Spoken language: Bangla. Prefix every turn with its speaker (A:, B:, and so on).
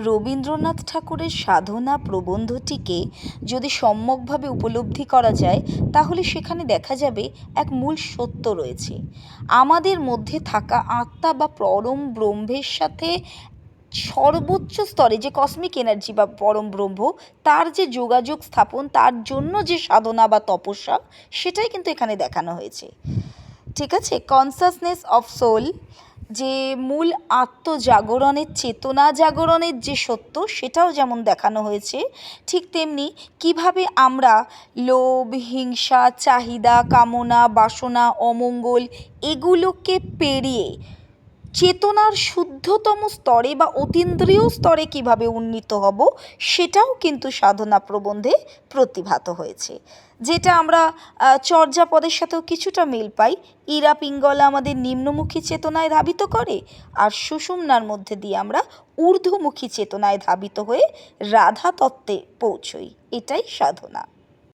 A: রবীন্দ্রনাথ ঠাকুরের সাধনা প্রবন্ধটিকে যদি সম্যকভাবে উপলব্ধি করা যায় তাহলে সেখানে দেখা যাবে এক মূল সত্য রয়েছে। আমাদের মধ্যে থাকা আত্মা বা পরম ব্রহ্মের সাথে সর্বোচ্চ স্তরে যে কসমিক এনার্জি বা পরম ব্রহ্ম, তার যে যোগাযোগ স্থাপন, তার জন্য যে সাধনা বা তপস্যা, সেটাই কিন্তু এখানে দেখানো হয়েছে। ঠিক আছে, কনসাসনেস অফ সোল, যে মূল আত্মজাগরণের, চেতনা জাগরণের যে সত্য, সেটাও যেমন দেখানো হয়েছে, ঠিক তেমনি কিভাবে আমরা লোভ, হিংসা, চাহিদা, কামনা, বাসনা, অমঙ্গল এগুলোকে পেরিয়ে চেতনার শুদ্ধতম স্তরে বা অতীন্দ্রিয় স্তরে কিভাবে উন্নীত হব, সেটাও কিন্তু সাধনা প্রবন্ধে প্রতিভাত হয়েছে। যেটা আমরা চর্যাপদের সাথেও কিছুটা মিল পাই। ইরা পিঙ্গলা আমাদের নিম্নমুখী চেতনায় ধাবিত করে, আর সুষুম্নার মধ্যে দিয়ে আমরা ঊর্ধ্বমুখী চেতনায় ধাবিত হয়ে রাধা তত্ত্বে পৌঁছই। এটাই সাধনা।